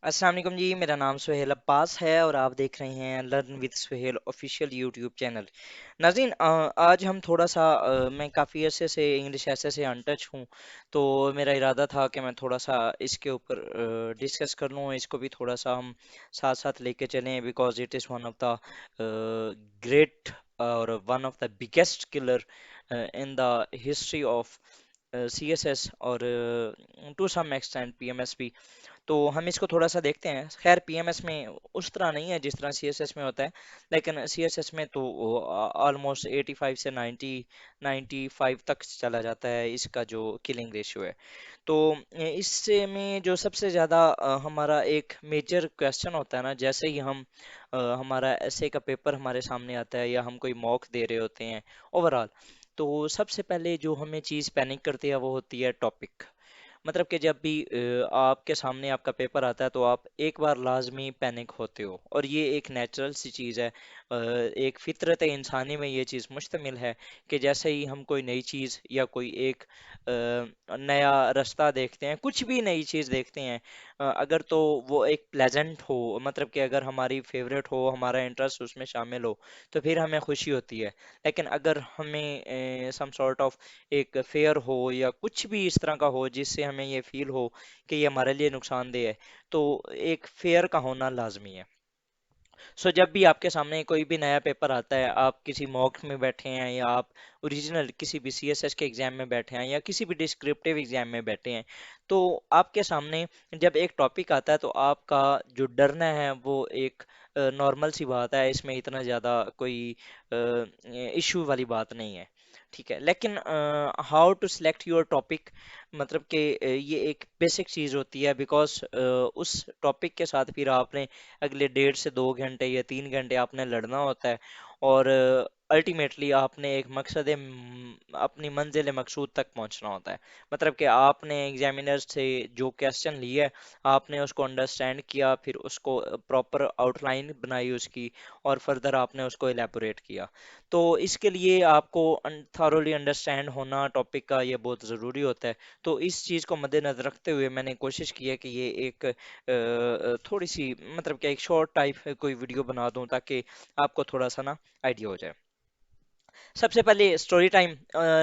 अस्सलाम वालेकुम जी। मेरा नाम सुहेल अब्बास है और आप देख रहे हैं learn with Suhail official YouTube channel. नाज़रीन, आज हम थोड़ा सा मैं काफ़ी अरसे से इंग्लिश ऐसे से अनटच हूँ। तो मेरा इरादा था कि मैं थोड़ा सा इसके ऊपर डिस्कस कर लूँ, इसको भी थोड़ा सा हम साथ साथ लेके चलें, because it is one of the great और one of the biggest killer in the history of CSS और टू सम एक्सटेंट PMS भी। तो हम इसको थोड़ा सा देखते हैं। खैर, पीएमएस में उस तरह नहीं है जिस तरह सीएसएस में होता है, लेकिन सीएसएस में तो ऑलमोस्ट 85 से 95 तक चला जाता है इसका जो किलिंग रेशियो है। तो इससे में जो सबसे ज़्यादा हमारा एक मेजर क्वेश्चन होता है ना, जैसे ही हम हमारा ऐसे का पेपर हमारे सामने आता है या हम कोई मॉक दे रहे होते हैं ओवरऑल, तो सबसे पहले जो हमें चीज़ पैनिक करती है वो होती है टॉपिक। मतलब कि जब भी आपके सामने आपका पेपर आता है तो आप एक बार लाजमी पैनिक होते हो, और ये एक नेचुरल सी चीज़ है। एक फितरत इंसानी में ये चीज़ मुश्तमिल है कि जैसे ही हम कोई नई चीज़ या कोई एक नया रास्ता देखते हैं, कुछ भी नई चीज़ देखते हैं, अगर तो वो एक प्लेजेंट हो, मतलब कि अगर हमारी फेवरेट हो, हमारा इंटरेस्ट उसमें शामिल हो, तो फिर हमें खुशी होती है। लेकिन अगर हमें सम सॉर्ट ऑफ एक फेयर हो या कुछ भी इस तरह का हो जिससे हमें ये फील हो कि ये हमारे लिए नुकसानदेह है, तो एक फेयर का होना लाजमी है। सो जब भी आपके सामने कोई भी नया पेपर आता है, आप किसी मॉक में बैठे हैं या आप ओरिजिनल किसी भी CSS के एग्जाम में बैठे हैं या किसी भी डिस्क्रिप्टिव एग्जाम में बैठे हैं, तो आपके सामने जब एक टॉपिक आता है तो आपका जो डरना है वो एक नॉर्मल सी बात है। इसमें इतना ज़्यादा कोई इशू वाली बात नहीं है। ठीक है, लेकिन how to select your topic, मतलब कि ये एक बेसिक चीज़ होती है, बिकॉज उस टॉपिक के साथ फिर आपने अगले 1.5 से 2 घंटे या 3 घंटे आपने लड़ना होता है, और अल्टीमेटली आपने एक मकसद अपनी मंजिल मकसूद तक पहुंचना होता है। मतलब कि आपने एग्जामिनर से जो क्वेश्चन लिए, आपने उसको अंडरस्टैंड किया, फिर उसको प्रॉपर आउटलाइन बनाई उसकी, और फर्दर आपने उसको एलेबोरेट किया। तो इसके लिए आपको थारोली अंडरस्टैंड होना टॉपिक का ये बहुत ज़रूरी होता है। तो इस चीज़ को मद्देनजर रखते हुए मैंने कोशिश की है कि ये एक थोड़ी सी, मतलब कि एक शॉर्ट टाइप कोई वीडियो बना दूं ताकि आपको थोड़ा सा ना आइडिया हो जाए। सबसे पहले स्टोरी टाइम।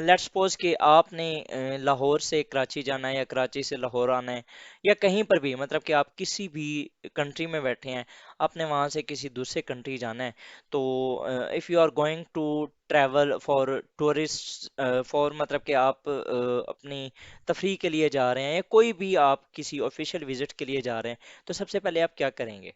लेट्स सपोज कि आपने लाहौर से कराची जाना है या कराची से लाहौर आना है, या कहीं पर भी, मतलब कि आप किसी भी कंट्री में बैठे हैं, आपने वहां से किसी दूसरे कंट्री जाना है। तो if you are going to travel for tourist, for मतलब कि आप अपनी तफरीह के लिए जा रहे हैं या कोई भी आप किसी ऑफिशियल विजिट के लिए जा रहे हैं, तो सबसे पहले आप क्या करेंगे?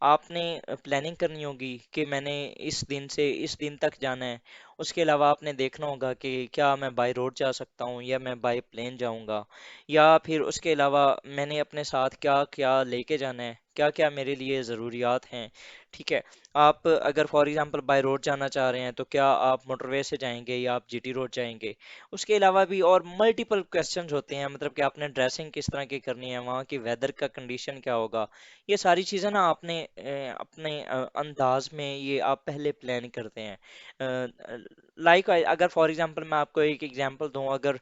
आपने प्लानिंग करनी होगी कि मैंने इस दिन से इस दिन तक जाना है। उसके अलावा आपने देखना होगा कि क्या मैं बाय रोड जा सकता हूँ या मैं बाय प्लेन जाऊँगा, या फिर उसके अलावा मैंने अपने साथ क्या क्या लेके जाना है, क्या क्या मेरे लिए ज़रूरियात हैं। ठीक है, आप अगर फॉर एग्जांपल बाय रोड जाना चाह रहे हैं तो क्या आप मोटरवे से जाएंगे या आप GT रोड जाएंगे। उसके अलावा भी और मल्टीपल क्वेश्चंस होते हैं, मतलब कि आपने ड्रेसिंग किस तरह की करनी है, वहाँ की वेदर का कंडीशन क्या होगा। ये सारी चीज़ें ना आपने अपने अंदाज में ये आप पहले प्लान करते हैं। लाइक अगर फॉर एग्जांपल मैं आपको एक एग्जांपल दूं, अगर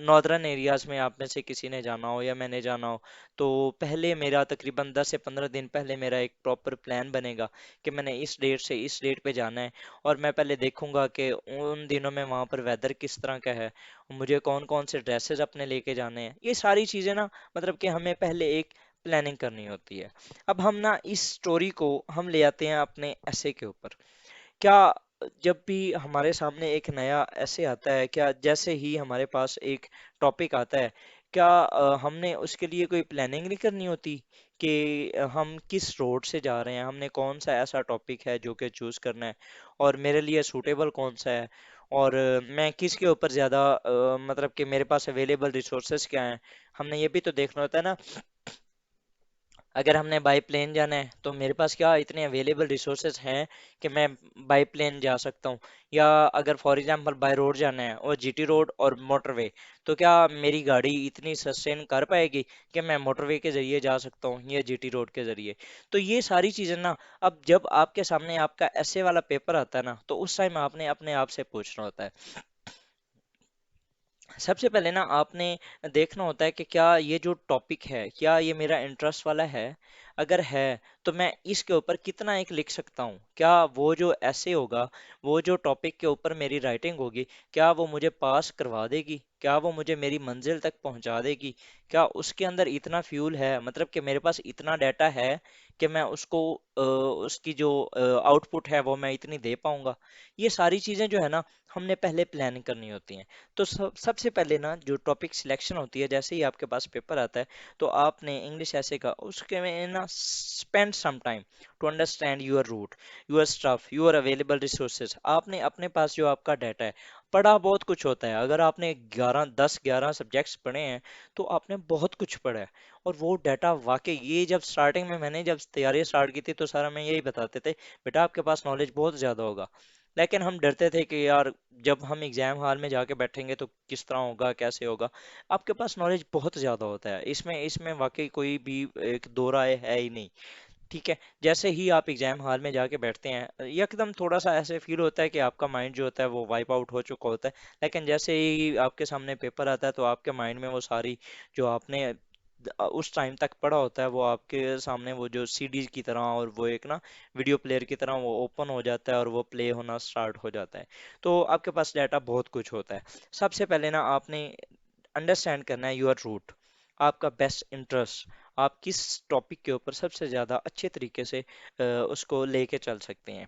नॉर्दर्न एरियाज में आप में से किसी ने जाना हो या मैंने जाना हो, तो पहले मेरा तकरीबन 10 से 15 दिन पहले मेरा एक प्रॉपर प्लान बनेगा कि मैंने इस डेट से इस डेट पे जाना है। और मैं पहले देखूंगा कि उन दिनों में वहाँ पर वेदर किस तरह का है, मुझे कौन कौन से ड्रेसेस अपने लेके जाने हैं। ये सारी चीज़ें ना, मतलब कि हमें पहले एक प्लानिंग करनी होती है। अब हम ना इस स्टोरी को हम ले आते हैं अपने ऐसे के ऊपर। क्या जब भी हमारे सामने एक नया ऐसे आता है, क्या जैसे ही हमारे पास एक टॉपिक आता है, क्या हमने उसके लिए कोई प्लानिंग नहीं करनी होती कि हम किस रोड से जा रहे हैं, हमने कौन सा ऐसा टॉपिक है जो कि चूज करना है, और मेरे लिए सूटेबल कौन सा है, और मैं किसके ऊपर ज़्यादा मतलब कि मेरे पास अवेलेबल रिसोर्सेज क्या हैं। हमने ये भी तो देखना होता है ना। अगर हमने बाई प्लेन जाना है तो मेरे पास क्या इतने अवेलेबल रिसोर्सेज हैं कि मैं बाई प्लेन जा सकता हूँ, या अगर फॉर एग्जांपल बाय रोड जाना है और GT रोड और मोटरवे, तो क्या मेरी गाड़ी इतनी सस्टेन कर पाएगी कि मैं मोटरवे के ज़रिए जा सकता हूँ या GT रोड के ज़रिए। तो ये सारी चीज़ें ना, अब जब आपके सामने आपका ऐसे वाला पेपर आता है ना, तो उस टाइम आपने अपने आप से पूछना होता है। सबसे पहले ना आपने देखना होता है कि क्या ये जो टॉपिक है क्या ये मेरा इंटरेस्ट वाला है। अगर है तो मैं इसके ऊपर कितना एक लिख सकता हूँ, क्या वो जो ऐसे होगा, वो जो टॉपिक के ऊपर मेरी राइटिंग होगी, क्या वो मुझे पास करवा देगी, क्या वो मुझे मेरी मंजिल तक पहुंचा देगी, क्या उसके अंदर इतना फ्यूल है, मतलब कि मेरे पास इतना डाटा है कि मैं उसको उसकी जो आउटपुट है वो मैं इतनी दे पाऊंगा। ये सारी चीजें जो है ना हमने पहले प्लान करनी होती हैं। तो सबसे पहले ना जो टॉपिक सिलेक्शन होती है, जैसे ही आपके पास पेपर आता है तो आपने इंग्लिश ऐसे का उसके में ना spend some time to understand your route, your stuff, your available resources. आपने अपने पास जो आपका डाटा है, पढ़ा बहुत कुछ होता है, अगर आपने 11 सब्जेक्ट्स पढ़े हैं तो आपने बहुत कुछ पढ़ा है। और वो डाटा वाकई, ये जब स्टार्टिंग में मैंने जब तैयारी स्टार्ट की थी तो सारा मैं यही बताते थे, बेटा आपके पास नॉलेज बहुत ज़्यादा होगा। लेकिन हम डरते थे कि यार जब हम एग्जाम हॉल में जाके बैठेंगे तो किस तरह होगा, कैसे होगा। आपके पास नॉलेज बहुत ज़्यादा होता है, इसमें इसमें वाकई कोई भी एक दो राय है ही नहीं। ठीक है, जैसे ही आप एग्जाम हॉल में जाके बैठते हैं एकदम थोड़ा सा ऐसे फील होता है कि आपका माइंड जो होता है वो वाइप आउट हो चुका होता है। लेकिन जैसे ही आपके सामने पेपर आता है तो आपके माइंड में वो सारी जो आपने उस टाइम तक पढ़ा होता है वो आपके सामने वो जो सीडीज की तरह और वो एक ना वीडियो प्लेयर की तरह वो ओपन हो जाता है और वो प्ले होना स्टार्ट हो जाता है। तो आपके पास डाटा बहुत कुछ होता है। सबसे पहले ना आपने अंडरस्टैंड करना है योर रूट, आपका बेस्ट इंटरेस्ट, आप किस टॉपिक के ऊपर सबसे ज़्यादा अच्छे तरीके से उसको लेके चल सकते हैं।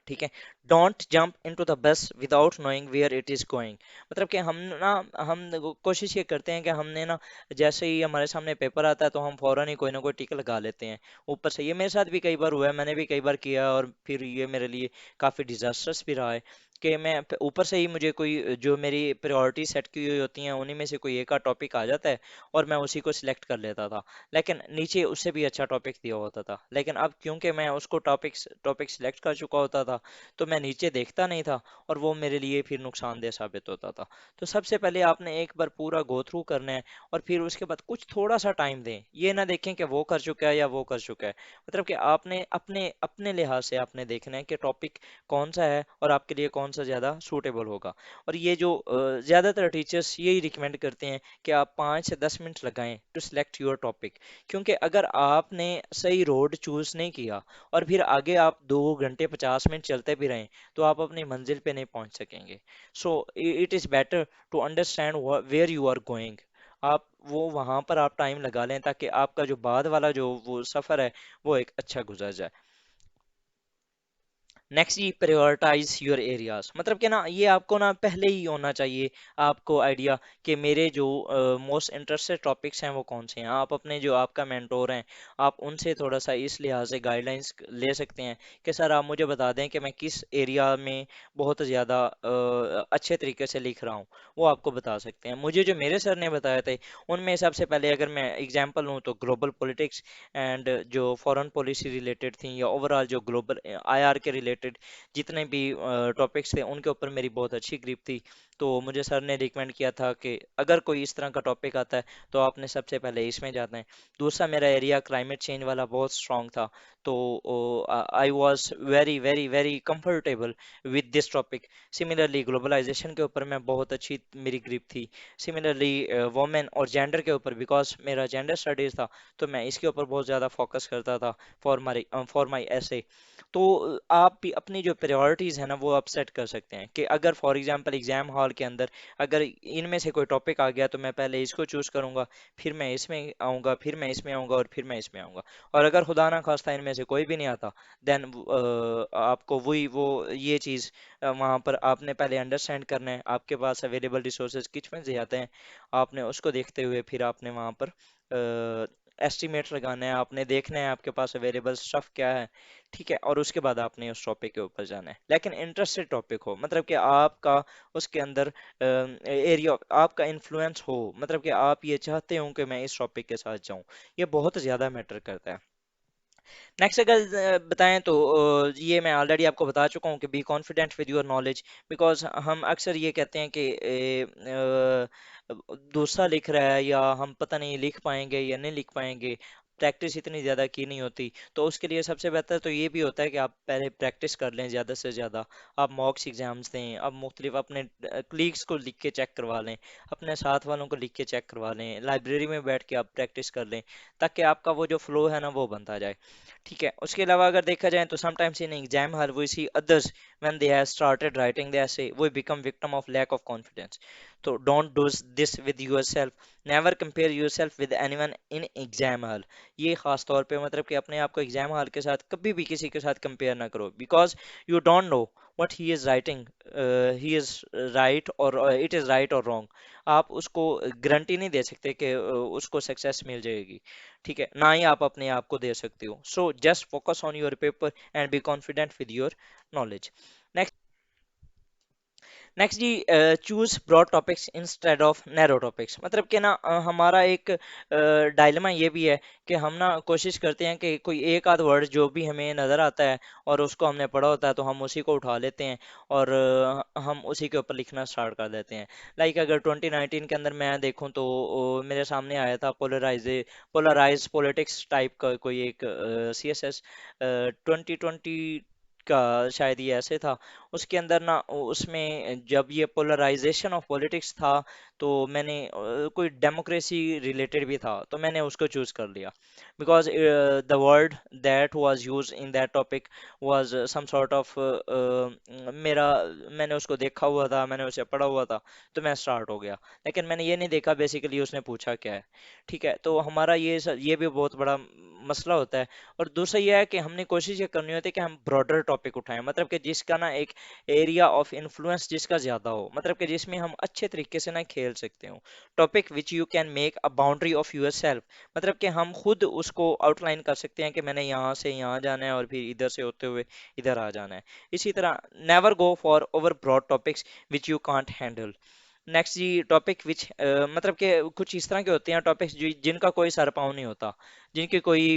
ठीक है, don't jump into the bus without knowing where it is going. मतलब कि हम कोशिश ये करते हैं कि हमने ना जैसे ही हमारे सामने पेपर आता है तो हम फौरन ही कोई ना कोई टिक लगा लेते हैं ऊपर से। ये मेरे साथ भी कई बार हुआ है, मैंने भी कई बार किया और फिर ये मेरे लिए काफ़ी डिजास्टर्स भी रहा है कि मैं ऊपर से ही मुझे कोई जो मेरी प्रायोरिटी सेट की हुई होती हैं उन्हीं में से कोई एक आध टॉपिक आ जाता है और मैं उसी को सिलेक्ट कर लेता था। लेकिन नीचे उससे भी अच्छा टॉपिक दिया होता था, लेकिन अब क्योंकि मैं उसको टॉपिक टॉपिक सिलेक्ट कर चुका होता था तो मैं नीचे देखता नहीं था और वो मेरे लिए फिर नुकसानदेह साबित होता था। तो सबसे पहले आपने एक बार पूरा गो थ्रू करना है और फिर उसके बाद कुछ थोड़ा सा टाइम दें। ये ना देखें कि वो कर चुका है या वो कर चुका है, मतलब कि आपने अपने अपने लिहाज से आपने देखना है कि टॉपिक कौन सा है और आपके लिए कौन सा ज़्यादा सूटेबल होगा। और ये जो ज़्यादातर टीचर्स यही रिकमेंड करते हैं कि आप 5 से 10 मिनट लगाएं टू सिलेक्ट योर टॉपिक। क्योंकि अगर आपने सही रोड चूज नहीं किया और फिर आगे आप 2 घंटे 50 मिनट चलते भी रहें तो आप अपनी मंजिल पे नहीं पहुंच सकेंगे। So it is better to understand where you are going. आप वो वहां पर आप टाइम लगा लें ताकि आपका जो बाद वाला जो वो सफ़र है वो एक अच्छा गुजर जाए। नेक्स्ट ये प्रायोरिटाइज योर एरियाज, मतलब कि ना ये आपको ना पहले ही होना चाहिए आपको आइडिया कि मेरे जो मोस्ट इंटरेस्टेड टॉपिक्स हैं वो कौन से हैं। आप अपने जो आपका मेंटोर हैं आप उनसे थोड़ा सा इस लिहाज से गाइडलाइंस ले सकते हैं कि सर आप मुझे बता दें कि मैं किस एरिया में बहुत ज़्यादा अच्छे तरीके से लिख रहा हूँ। वो आपको बता सकते हैं। मुझे जो मेरे सर ने बताए थे उनमें सबसे पहले अगर मैं एग्जांपल लूँ तो ग्लोबल पॉलिटिक्स एंड जो फॉरेन पॉलिसी रिलेटेड थी या ओवरऑल जो ग्लोबल आईआर के रिलेटेड जितने भी टॉपिक्स थे उनके ऊपर मेरी बहुत अच्छी ग्रिप थी। तो मुझे सर ने रिकमेंड किया था कि अगर कोई इस तरह का टॉपिक आता है तो आपने सबसे पहले इसमें जाना है। दूसरा मेरा एरिया क्लाइमेट चेंज वाला बहुत स्ट्रांग था, तो I was very very very comfortable with this topic. Similarly globalisation के ऊपर मैं बहुत अच्छी मेरी ग्रिप थी। सिमिलरली वोमेन और जेंडर के ऊपर, बिकॉज मेरा जेंडर स्टडीज था तो मैं इसके ऊपर बहुत ज़्यादा फोकस करता था फॉर माई ऐसे। तो आप भी अपनी जो प्रायोरिटीज़ है ना वो आप सेट कर सकते हैं कि अगर फॉर एग्जांपल एग्जाम हॉल के अंदर अगर इनमें से कोई टॉपिक आ गया तो मैं पहले इसको चूज करूंगा, फिर मैं इसमें आऊंगा, फिर मैं इसमें आऊंगा और फिर मैं इसमें आऊंगा। और अगर खुदा ना खास्ता इनमें से कोई भी नहीं आता देन आपको वही वो ये चीज़ वहाँ पर आपने पहले अंडरस्टैंड करना है आपके पास अवेलेबल रिसोर्सेज किस में से आते हैं। आपने उसको देखते हुए फिर आपने वहाँ पर एस्टिमेट लगाना है, आपने देखना है आपके पास अवेलेबल स्टफ क्या है। ठीक है, और उसके बाद आपने उस टॉपिक के ऊपर जाना है, लेकिन इंटरेस्टेड टॉपिक हो, मतलब कि आपका उसके अंदर एरिया आपका इन्फ्लुएंस हो, मतलब कि आप ये चाहते हो कि मैं इस टॉपिक के साथ जाऊं। ये बहुत ज़्यादा मैटर करता है। नेक्स्ट अगर बताएं तो ये मैं ऑलरेडी आपको बता चुका हूँ कि B confident with your knowledge. Because हम अक्सर ये कहते हैं कि दूसरा लिख रहा है या हम पता नहीं लिख पाएंगे या नहीं लिख पाएंगे, प्रैक्टिस इतनी ज़्यादा की नहीं होती, तो उसके लिए सबसे बेहतर तो ये भी होता है कि आप पहले प्रैक्टिस कर लें ज़्यादा से ज़्यादा। आप मॉक्स एग्जाम्स दें, आप मुख्तलिफ अपने कलीग्स को लिख के चेक करवा लें, अपने साथ वालों को लिख के चेक करवा लें, लाइब्रेरी में बैठ के आप प्रैक्टिस कर लें, ताकि आपका वो जो फ्लो है ना वो बनता जाए। ठीक है, उसके अलावा अगर देखा जाए तो sometimes in exam hall we see others when they have started writing the essay we become victim of lack of confidence. So don't do this with yourself. Never compare yourself with anyone in exam hall. ये खास तौर पे मतलब कि अपने आप को exam hall के साथ कभी भी किसी के साथ कंपेयर ना करो, because you don't know what he is writing, he is right और इट इज राइट और रॉन्ग। आप उसको गारंटी नहीं दे सकते कि उसको सक्सेस मिल जाएगी। ठीक है, ना ही आप अपने आप को दे सकते हो। So just focus on your paper and be confident with your knowledge. Next जी, choose broad topics instead of narrow topics. मतलब कि ना हमारा एक डायलेमा ये भी है कि हम ना कोशिश करते हैं कि कोई एक आध वर्ड जो भी हमें नज़र आता है और उसको हमने पढ़ा होता है तो हम उसी को उठा लेते हैं और हम उसी के ऊपर लिखना स्टार्ट कर देते हैं। लाइक अगर 2019 के अंदर मैं देखूं तो मेरे सामने आया था पोलराइज पॉलिटिक्स टाइप का कोई एक CSS 2020 का, शायद ये ऐसे था। उसके अंदर ना उसमें जब ये पोलराइजेशन ऑफ पॉलिटिक्स था तो मैंने कोई डेमोक्रेसी रिलेटेड भी था तो मैंने उसको चूज कर लिया, because the word that was use in that topic was some sort of मेरा, मैंने उसको देखा हुआ था, मैंने उसे पढ़ा हुआ था, तो मैं स्टार्ट हो गया। लेकिन मैंने ये नहीं देखा बेसिकली उसने पूछा क्या है। ठीक है, तो हमारा ये भी बहुत बड़ा मसला होता है। और दूसरा ये है कि हमने कोशिश ये करनी होती है कि हम ब्रॉडर टॉपिक उठाएं, मतलब कि जिसका ना एक एरिया ऑफ इन्फ्लुएंस जिसका ज्यादा हो, मतलब कि जिसमें हम अच्छे तरीके से ना खेल सकते हो। Topic which you can make a boundary of your self, मतलब कि हम खुद उसको आउटलाइन कर सकते हैं कि मैंने यहाँ से यहाँ जाना है और फिर इधर से होते हुए इधर आ जाना है। इसी तरह never go for over broad topics which you can't handle. Next जी, टॉपिक विच मतलब कि कुछ इस तरह के होते हैं टॉपिक्स जिनका कोई सर पाँव नहीं होता, जिनकी कोई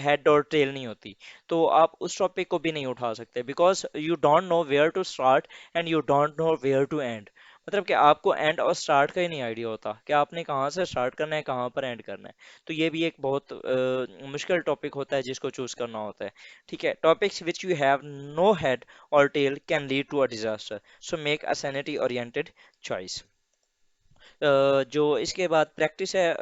हेड और टेल नहीं होती, तो आप उस टॉपिक को भी नहीं उठा सकते, because you don't know where to start and you don't know where to end. मतलब कि आपको एंड और स्टार्ट का ही नहीं आइडिया होता कि आपने कहाँ से स्टार्ट करना है, कहाँ पर एंड करना है। तो ये भी एक बहुत मुश्किल टॉपिक होता है जिसको चूज करना होता है। ठीक है, topics which you have no head और tail can lead to a disaster, so make a sanity oriented choice. जो इसके बाद प्रैक्टिस है,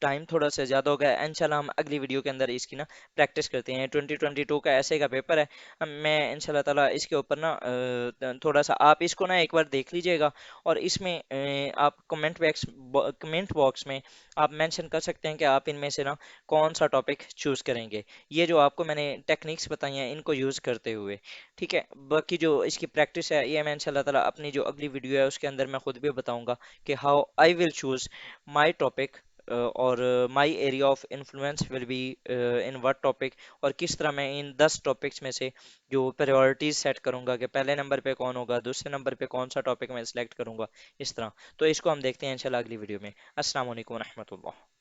टाइम थोड़ा सा ज़्यादा हो गया है, इंशाल्लाह हम अगली वीडियो के अंदर इसकी ना प्रैक्टिस करते हैं। 2022 का ऐसे का पेपर है। मैं इंशाल्लाह ताला इसके ऊपर ना थोड़ा सा आप इसको ना एक बार देख लीजिएगा और इसमें आप कमेंट बॉक्स में आप मेंशन कर सकते हैं कि आप इनमें से ना कौन सा टॉपिक चूज करेंगे, ये जो आपको मैंने टेक्निक्स बताई हैं इनको यूज़ करते हुए। ठीक है, बाकी जो इसकी प्रैक्टिस है ये मैं इंशाल्लाह ताला अपनी जो अगली वीडियो है उसके अंदर मैं खुद भी बताऊंगा कि how I will choose my topic और my area of influence will be in what topic, और किस तरह मैं इन 10 टॉपिक्स में से जो प्रायोरिटीज सेट करूंगा कि पहले नंबर पे कौन होगा, दूसरे नंबर पे कौन सा टॉपिक मैं सिलेक्ट करूंगा, इस तरह। तो इसको हम देखते हैं इंशाल्लाह अगली वीडियो में। अस्सलाम वालेकुम रहमतुल्लाह।